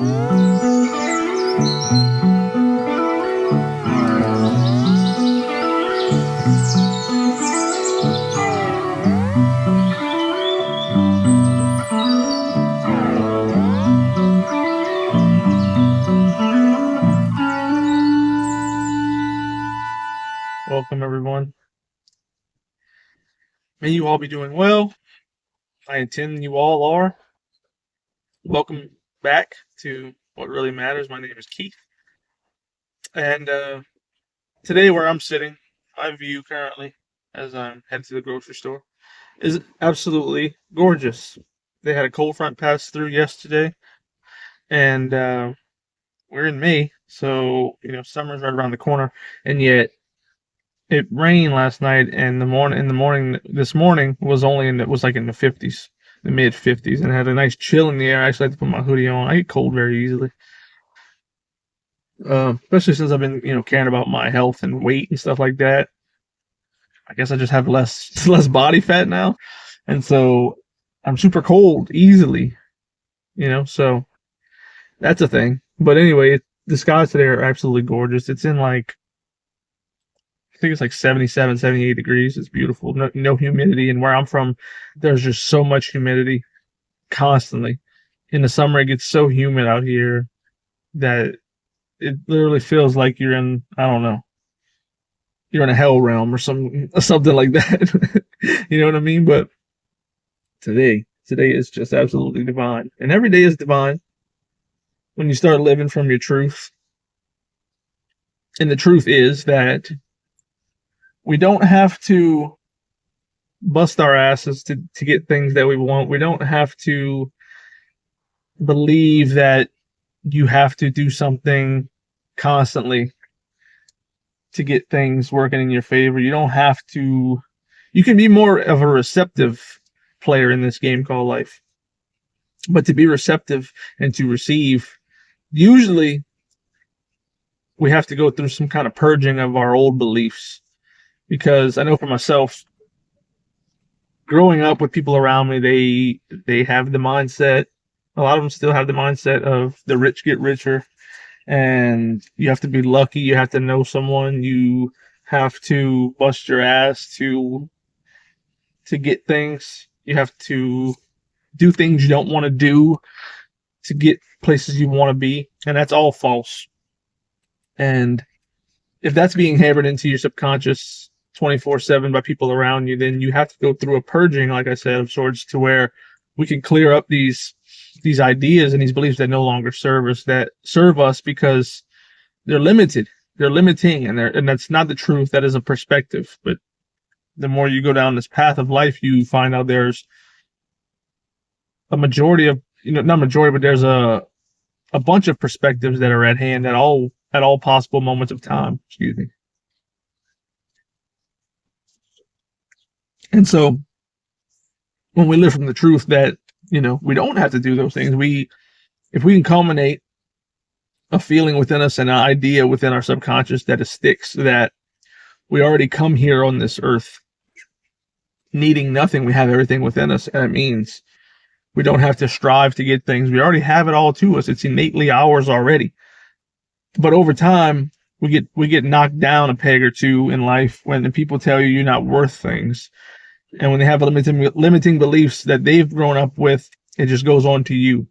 Welcome, everyone. May you all be doing well. I intend you all are. Welcome back to What Really Matters. My name is Keith. And today, where I'm sitting, my view currently, as I'm headed to the grocery store, is absolutely gorgeous. They had a cold front pass through yesterday, and we're in May, so summer's right around the corner, and yet it rained last night, and this morning was only in the 50s, the mid 50s, and it had a nice chill in the air. I actually had to put my hoodie on. I get cold very easily, especially since I've been caring about my health and weight and stuff like that. I guess I just have less body fat now, and so I'm super cold easily. So that's a thing. But anyway, the skies today are absolutely gorgeous. It's in I think it's like 77, 78 degrees. It's beautiful. No humidity. And where I'm from, there's just so much humidity constantly. In the summer, it gets so humid out here that it literally feels like you're in, I don't know, you're in a hell realm or something like that. You know what I mean? But today is just absolutely divine. And every day is divine when you start living from your truth. And the truth is that we don't have to bust our asses to get things that we want. We don't have to believe that you have to do something constantly to get things working in your favor. You don't have to. You can be more of a receptive player in this game called life. But to be receptive and to receive, usually we have to go through some kind of purging of our old beliefs. Because I know for myself, growing up with people around me, they have the mindset. A lot of them still have the mindset of the rich get richer, and you have to be lucky. You have to know someone. You have to bust your ass to get things. You have to do things you don't want to do to get places you want to be, and that's all false. And if that's being hammered into your subconscious 24/7 by people around you, then you have to go through a purging, like I said, of sorts, to where we can clear up these ideas and these beliefs that no longer serve us because they're limited, they're limiting, and that's not the truth. That is a perspective. But the more you go down this path of life, you find out there's a majority of not majority, but there's a bunch of perspectives that are at hand at all possible moments of time. Excuse me. And so when we live from the truth that, we don't have to do those things, if we can culminate a feeling within us and an idea within our subconscious that it sticks, that we already come here on this earth needing nothing. We have everything within us. And it means we don't have to strive to get things. We already have it all to us. It's innately ours already. But over time, we get knocked down a peg or two in life when the people tell you you're not worth things. And when they have limiting beliefs that they've grown up with, it just goes on to you.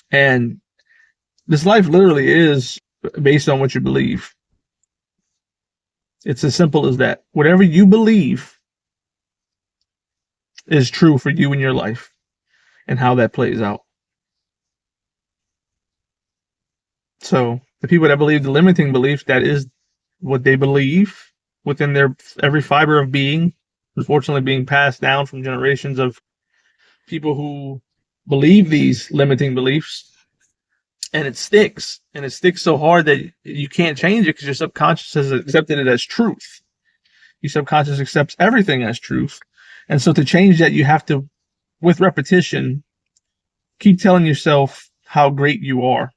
And this life literally is based on what you believe. It's as simple as that. Whatever you believe is true for you in your life and how that plays out. So the people that believe the limiting belief, that is what they believe within their every fiber of being, unfortunately being passed down from generations of people who believe these limiting beliefs, and it sticks so hard that you can't change it because your subconscious has accepted it as truth. Your subconscious accepts everything as truth. And so to change that, you have to, with repetition, keep telling yourself how great you are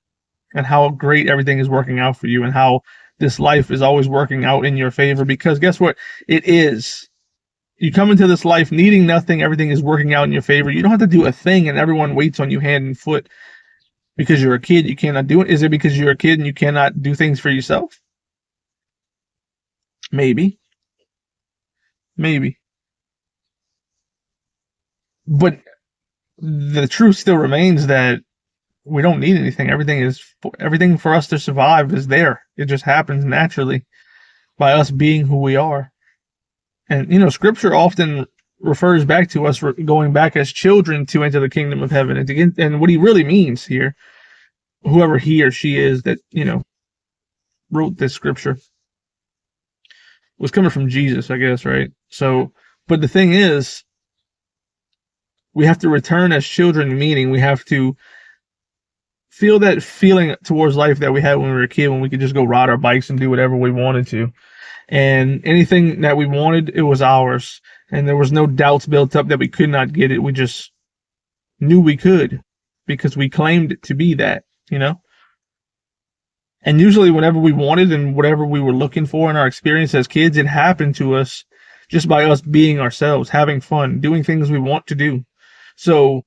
and how great everything is working out for you and how this life is always working out in your favor, because guess what? It is. You come into this life needing nothing. Everything is working out in your favor. You don't have to do a thing, and everyone waits on you hand and foot. Because you're a kid, you cannot do it? Is it because you're a kid and you cannot do things for yourself? Maybe. Maybe. But the truth still remains that we don't need anything. Everything for us to survive is there. It just happens naturally by us being who we are. And Scripture often refers back to us going back as children to enter the kingdom of heaven. And what he really means here, whoever he or she is that wrote this scripture, was coming from Jesus, I guess, right? So, but the thing is, we have to return as children, meaning we have to feel that feeling towards life that we had when we were a kid, when we could just go ride our bikes and do whatever we wanted to. And anything that we wanted, it was ours. And there was no doubts built up that we could not get it. We just knew we could because we claimed it to be that, And usually whenever we wanted and whatever we were looking for in our experience as kids, it happened to us just by us being ourselves, having fun, doing things we want to do. So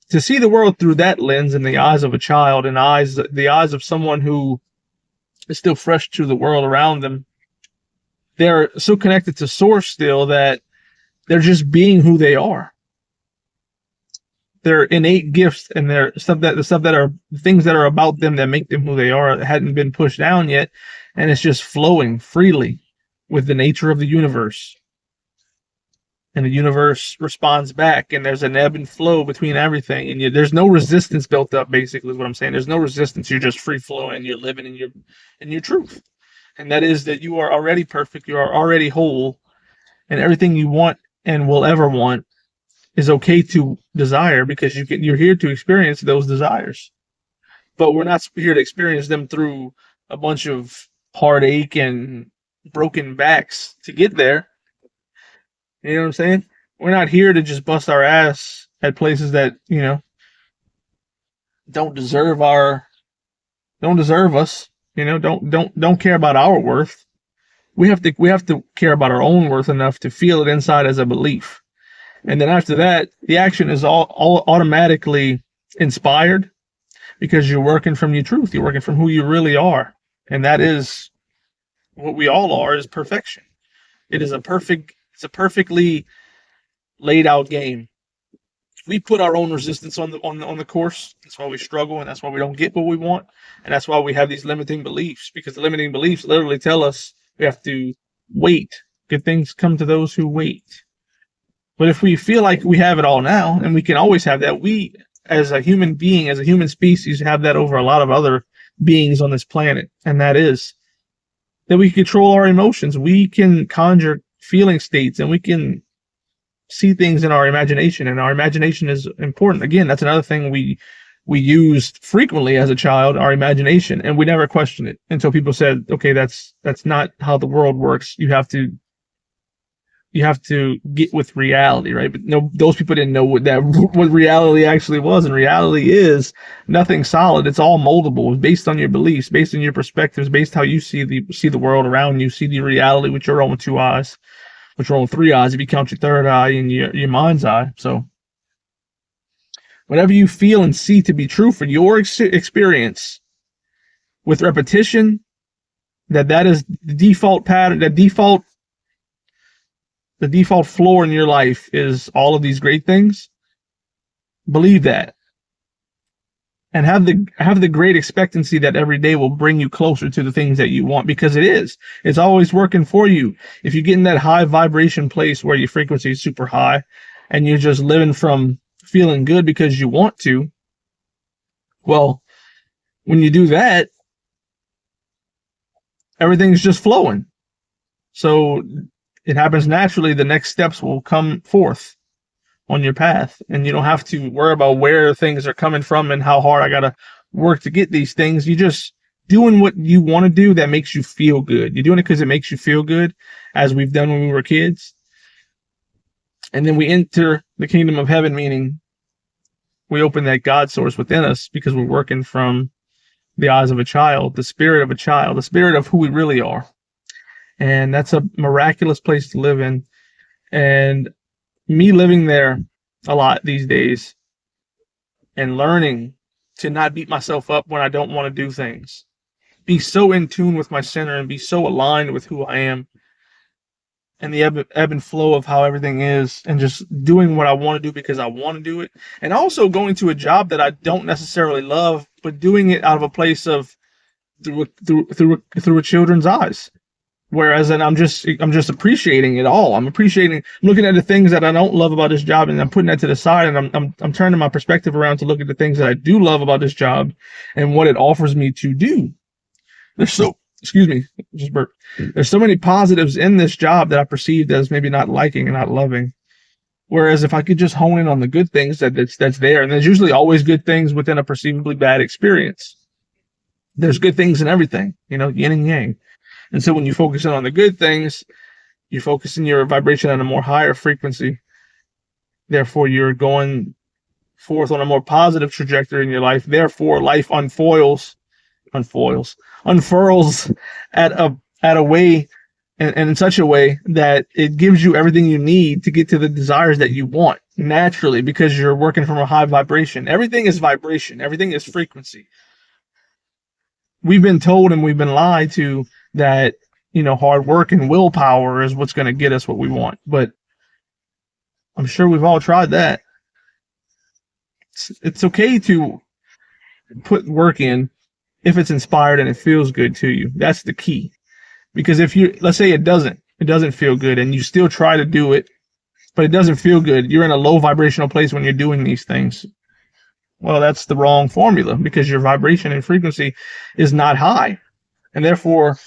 to see the world through that lens in the eyes of a child and the eyes of someone who is still fresh to the world around them, they're so connected to source still that they're just being who they are. Their innate gifts and the stuff that are things that are about them that make them who they are that hadn't been pushed down yet, and it's just flowing freely with the nature of the universe. And the universe responds back, and there's an ebb and flow between everything, and there's no resistance built up. Basically, is what I'm saying. There's no resistance. You're just free flowing. You're living in your truth, and that is that you are already perfect. You are already whole, and everything you want and will ever want is okay to desire because you're here to experience those desires. But we're not here to experience them through a bunch of heartache and broken backs to get there. You know what I'm saying? We're not here to just bust our ass at places that, don't deserve us, don't care about our worth. We have to care about our own worth enough to feel it inside as a belief. And then after that, the action is all automatically inspired because you're working from your truth. You're working from who you really are. And that is what we all are, is perfection. It's a perfectly laid out game. We put our own resistance on the course. That's why we struggle, and that's why we don't get what we want. And that's why we have these limiting beliefs, because the limiting beliefs literally tell us we have to wait. Good things come to those who wait. But if we feel like we have it all now, and we can always have that, we, as a human being, as a human species, have that over a lot of other beings on this planet. And that is that we control our emotions. We can conjure feeling states, and we can see things in our imagination. And our imagination is important. Again, that's another thing we used frequently as a child, our imagination, and we never questioned it until people said, okay, that's not how the world works. You have to get with reality, right? But no, those people didn't know what reality actually was. And reality is nothing solid. It's all moldable. It's based on your beliefs, based on your perspectives, based how you see the world around you, see the reality with your own two eyes, with your own three eyes, if you count your third eye and your mind's eye. So whatever you feel and see to be true for your experience, with repetition, that is the default pattern, the default floor in your life is all of these great things. Believe that. And have the great expectancy that every day will bring you closer to the things that you want, because it is. It's always working for you. If you get in that high vibration place where your frequency is super high and you're just living from feeling good because you want to, well, when you do that, everything's just flowing. So it happens naturally. The next steps will come forth on your path, and you don't have to worry about where things are coming from and how hard I gotta work to get these things. You just doing what you want to do that makes you feel good. You're doing it because it makes you feel good, as we've done when we were kids. And then we enter the kingdom of heaven, meaning we open that God source within us because we're working from the eyes of a child, the spirit of a child, the spirit of who we really are. And that's a miraculous place to live in. And me living there a lot these days and learning to not beat myself up when I don't want to do things. Be so in tune with my center and be so aligned with who I am and the ebb and flow of how everything is, and just doing what I want to do because I want to do it. And also going to a job that I don't necessarily love, but doing it out of a place of through a children's eyes. Whereas, and I'm just appreciating it all. I'm looking at the things that I don't love about this job, and I'm putting that to the side, and I'm turning my perspective around to look at the things that I do love about this job and what it offers me to do. Excuse me, just burp. There's so many positives in this job that I perceived as maybe not liking and not loving. Whereas if I could just hone in on the good things that's there, and there's usually always good things within a perceivably bad experience. There's good things in everything, yin and yang. And so when you focus in on the good things, you focus in your vibration on a more higher frequency. Therefore, you're going forth on a more positive trajectory in your life. Therefore, life unfurls at a way and in such a way that it gives you everything you need to get to the desires that you want naturally, because you're working from a high vibration. Everything is vibration. Everything is frequency. We've been told and we've been lied to that, hard work and willpower is what's going to get us what we want. But I'm sure we've all tried that. It's okay to put work in if it's inspired and it feels good to you. That's the key. Because let's say it doesn't feel good, and you still try to do it, but it doesn't feel good, you're in a low vibrational place when you're doing these things. Well, that's the wrong formula, because your vibration and frequency is not high. And therefore,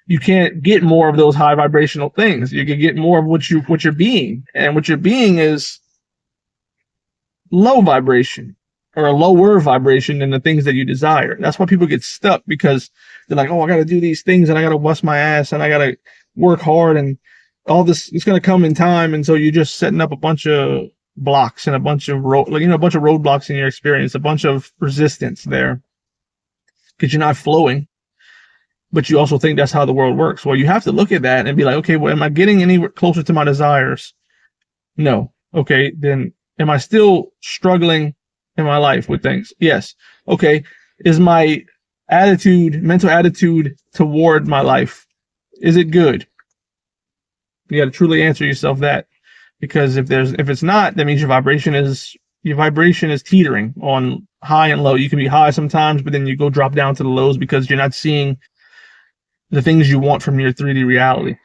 you can't get more of those high vibrational things. You can get more of what you're being. And what you're being is low vibration, or a lower vibration than the things that you desire. That's why people get stuck, because they're like, oh, I got to do these things, and I got to bust my ass, and I got to work hard, and all this is going to come in time. And so you're just setting up a bunch of blocks and a bunch of roadblocks in your experience, a bunch of resistance there, because you're not flowing. But you also think that's how the world works. Well, you have to look at that and be like, okay, well, am I getting any closer to my desires? No. Okay, then am I still struggling in my life with things? Yes. Okay, is my mental attitude toward my life, is it good? You got to truly answer yourself that, because if it's not, that means your vibration is teetering on high and low. You can be high sometimes, but then you go drop down to the lows because you're not seeing the things you want from your 3D reality.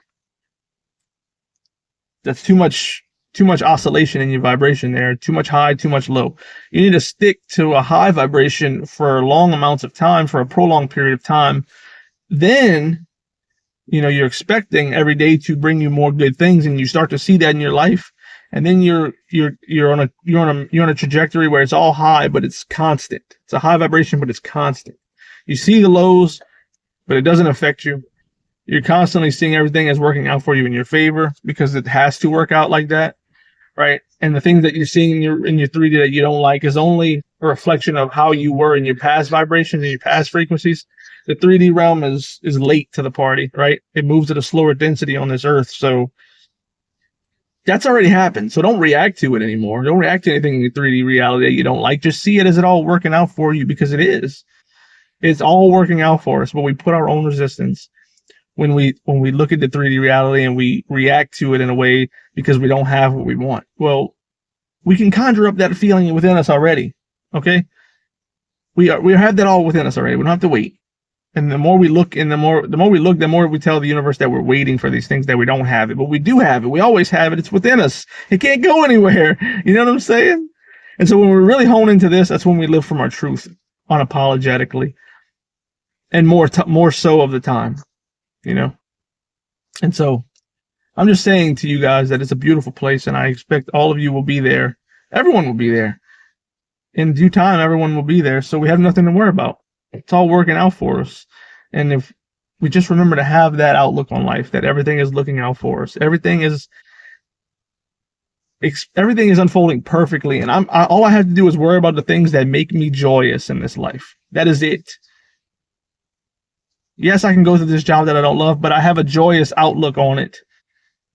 That's too much oscillation in your vibration there. Too much high, too much low. You need to stick to a high vibration for long amounts of time, for a prolonged period of time. Then, you're expecting every day to bring you more good things, and you start to see that in your life. And then you're on a trajectory where it's all high, but it's constant. It's a high vibration, but it's constant. You see the lows, but it doesn't affect you. You're constantly seeing everything as working out for you in your favor, because it has to work out like that, right? And the things that you're seeing in your 3D that you don't like is only a reflection of how you were in your past vibrations and your past frequencies. The 3D realm is late to the party, right? It moves at a slower density on this earth, so that's already happened. So don't react to it anymore. Don't react to anything in your 3D reality that you don't like. Just see it as it all working out for you, because it is. It's all working out for us, but we put our own resistance when we look at the 3D reality and we react to it in a way because we don't have what we want. Well, we can conjure up that feeling within us already. Okay, we have that all within us already. We don't have to wait. And the more we look, and the more we tell the universe that we're waiting for these things, that we don't have it. But we do have it. We always have it. It's within us. It can't go anywhere. You know what I'm saying? And so when we really hone into this, that's when we live from our truth unapologetically, and more so of the time, And so I'm just saying to you guys that it's a beautiful place, and I expect all of you will be there. Everyone will be there. In due time, everyone will be there. So we have nothing to worry about. It's all working out for us. And if we just remember to have that outlook on life, that everything is looking out for us, everything is unfolding perfectly. And all I have to do is worry about the things that make me joyous in this life. That is it. Yes, I can go through this job that I don't love, but I have a joyous outlook on it.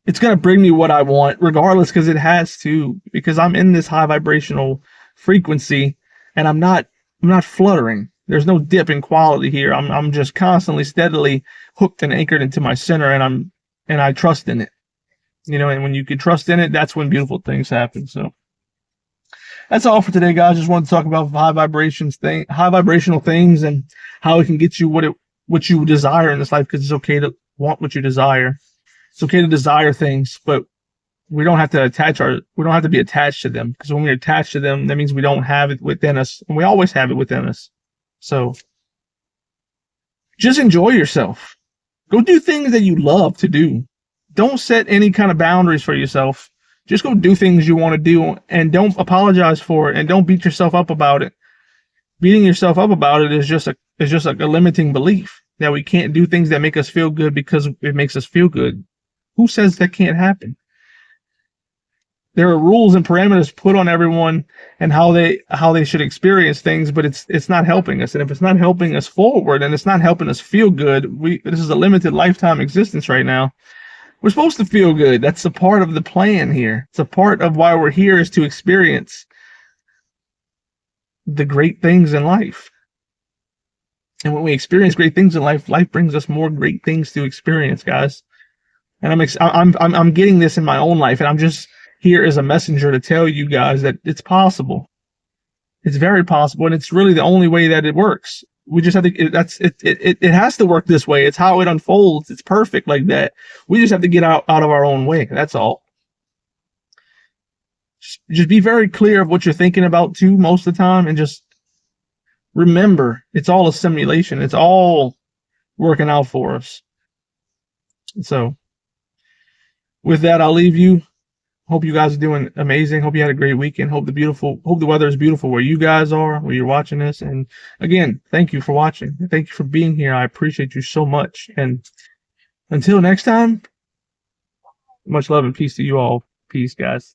It's going to bring me what I want regardless, because I'm in this high vibrational frequency, and I'm not I'm not fluttering. There's no dip in quality here. I'm just constantly, steadily hooked and anchored into my center, and I trust in it. You know, and when you can trust in it, that's when beautiful things happen. So that's all for today, guys. Just wanted to talk about high vibrational things, and how it can get you what you desire in this life. Because it's okay to want what you desire. It's okay to desire things, but we don't have to be attached to them. Because when we're attached to them, that means we don't have it within us, and we always have it within us. So just enjoy yourself. Go do things that you love to do. Don't set any kind of boundaries for yourself. Just go do things you want to do, and don't apologize for it, and don't beat yourself up about it. Beating yourself up about it is just a limiting belief that we can't do things that make us feel good because it makes us feel good. Who says that can't happen? There are rules and parameters put on everyone and how they should experience things, but it's not helping us. And if it's not helping us forward, and it's not helping us feel good, this is a limited lifetime existence right now. We're supposed to feel good. That's a part of the plan here. It's a part of why we're here, is to experience the great things in life. And when we experience great things in life, life brings us more great things to experience, guys. And I'm getting this in my own life, and I'm just here as a messenger to tell you guys that it's possible. It's very possible, and it's really the only way that it works. We just have to. It has to work this way. It's how it unfolds. It's perfect like that. We just have to get out of our own way. That's all. Just be very clear of what you're thinking about too, most of the time, and just remember, it's all a simulation. It's all working out for us. So, with that, I'll leave you. Hope you guys are doing amazing. Hope you had a great weekend. Hope the weather is beautiful where you guys are, where you're watching this. And again, thank you for watching. Thank you for being here. I appreciate you so much. And until next time, much love and peace to you all. Peace, guys.